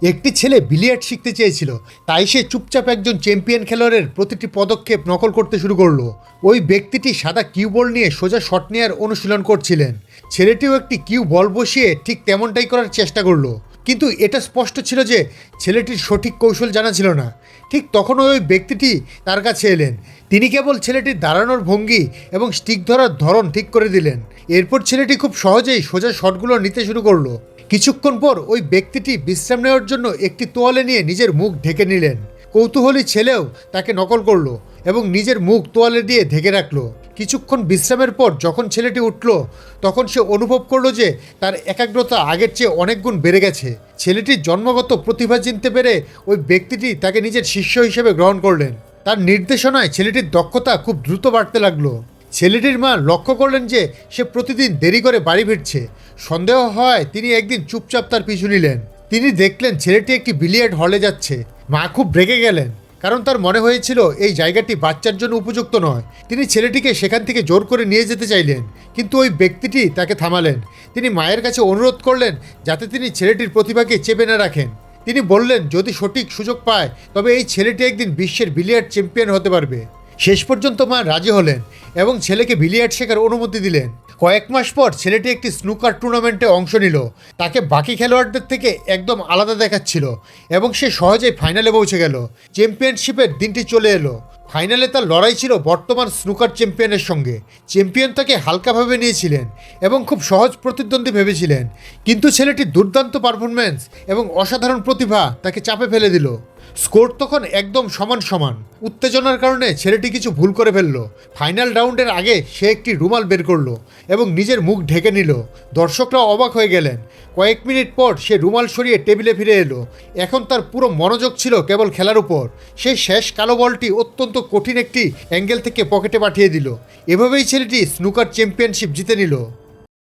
একটি ছেলে বিলিয়ার্ড শিখতে চেয়েছিল, তাই সে চুপচাপ একজন চ্যাম্পিয়ন খেলোয়াড়ের প্রতিটি পদক্ষেপ নকল করতে শুরু করলো। ওই ব্যক্তিটি সাদা কিউ বল নিয়ে সোজা শট নেওয়ার অনুশীলন করছিলেন। ছেলেটিও একটি কিউ বল বসিয়ে ঠিক তেমনটাই করার চেষ্টা করলো, কিন্তু এটা স্পষ্ট ছিল যে ছেলেটির সঠিক কৌশল জানা ছিল না। ঠিক তখন ওই ব্যক্তিটি তার কাছে এলেন। তিনি কেবল ছেলেটির দাঁড়ানোর ভঙ্গি এবং স্টিক ধরার ধরন ঠিক করে দিলেন। এরপর ছেলেটি খুব সহজেই সোজা শটগুলো নিতে শুরু করলো। কিছুক্ষণ পর ওই ব্যক্তিটি বিশ্রাম নেওয়ার জন্য একটি তোয়ালে নিয়ে নিজের মুখ ঢেকে নিলেন। কৌতূহলী ছেলেও তাকে নকল করলো এবং নিজের মুখ তোয়ালে দিয়ে ঢেকে রাখলো। কিছুক্ষণ বিশ্রামের পর যখন ছেলেটি উঠল, তখন সে অনুভব করলো যে তার একাগ্রতা আগের চেয়ে অনেক গুণ বেড়ে গেছে। ছেলেটির জন্মগত প্রতিভা চিনতে পেরে ওই ব্যক্তিটি তাকে নিজের শিষ্য হিসেবে গ্রহণ করলেন। তার নির্দেশনায় ছেলেটির দক্ষতা খুব দ্রুত বাড়তে লাগলো। ছেলেটির মা লক্ষ্য করলেন যে সে প্রতিদিন দেরি করে বাড়ি ফিরছে। সন্দেহ হয় তিনি একদিন চুপচাপ তার পিছু নিলেন। তিনি দেখলেন ছেলেটি একটি বিলিয়ার্ড হলে যাচ্ছে। মা খুব রেগে গেলেন, কারণ তার মনে হয়েছিল এই জায়গাটি বাচ্চার জন্য উপযুক্ত নয়। তিনি ছেলেটিকে সেখান থেকে জোর করে নিয়ে যেতে চাইলেন, কিন্তু ওই ব্যক্তিটি তাকে থামালেন। তিনি মায়ের কাছে অনুরোধ করলেন যাতে তিনি ছেলেটির প্রতিভাকে চেপে না রাখেন। তিনি বললেন যদি সঠিক সুযোগ পায় তবে এই ছেলেটি একদিন বিশ্বের বিলিয়ার্ড চ্যাম্পিয়ন হতে পারবে। শেষ পর্যন্ত মা রাজি হলেন এবং ছেলেকে বিলিয়ার্ড শেখার অনুমতি দিলেন। কয়েক মাস পর ছেলেটি একটি স্নুকার টুর্নামেন্টে অংশ নিল। তাকে বাকি খেলোয়াড়দের থেকে একদম আলাদা দেখাচ্ছিল এবং সে সহজেই ফাইনালে পৌঁছে গেল। চ্যাম্পিয়নশিপের দিনটি চলে এলো। ফাইনালে তার লড়াই ছিল বর্তমান স্নুকার চ্যাম্পিয়নের সঙ্গে। চ্যাম্পিয়ন তাকে হালকাভাবে নিয়েছিলেন এবং খুব সহজ প্রতিদ্বন্দ্বী ভেবেছিলেন, কিন্তু ছেলেটির দুর্দান্ত পারফরম্যান্স এবং অসাধারণ প্রতিভা তাকে চাপে ফেলে দিল। স্কোর তখন একদম সমান সমান। উত্তেজনার কারণে ছেলেটি কিছু ভুল করে ফেলল। ফাইনাল রাউন্ডের আগে সে একটি রুমাল বের করলো এবং নিজের মুখ ঢেকে নিল। দর্শকরা অবাক হয়ে গেলেন। কয়েক মিনিট পর সে রুমাল সরিয়ে টেবিলে ফিরে এলো। এখন তার পুরো মনোযোগ ছিল কেবল খেলার উপর। সেই শেষ কালো বলটি অত্যন্ত কঠিন একটি অ্যাঙ্গেল থেকে পকেটে পাঠিয়ে দিল। এভাবেই ছেলেটি স্নুকার চ্যাম্পিয়নশিপ জিতে নিল।